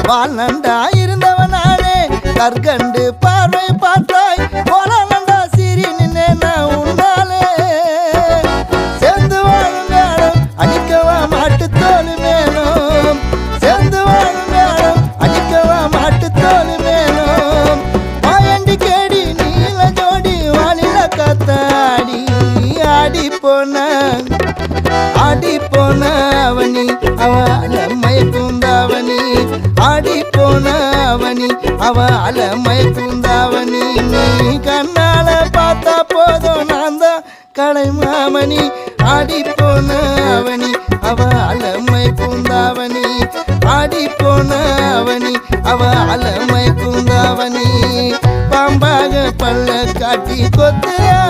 வாழ்நண்டா இருந்தவன் நானே கற்கண்டு பார்வை பார்த்தாய் போல நண்டா சிறி நின்னே நான் உன்னாலே சேர்ந்து வாழும் மேடம் அடிக்கவா மாட்டு தோல் மேலும் சேர்ந்து வாழும் மேடம் அடிக்கவா மாட்டு தோல் மேலும் பாயண்டி கேடி நீல ஜோடி வானில காத்தாடி ஆடி போன அவனி அவ மயக்குந்தாவனி ஆடி போன அவனி அவ மயக்குந்தாவனி நீ கண்ணால பார்த்தா போதும் நான் தான் கடை மாமணி ஆடி போன அவனி அவ மயக்குந்தாவனி ஆடி போன அவனி அவ மயக்குந்தாவனி பாம்பாக பல்ல காட்டி கொத்துறா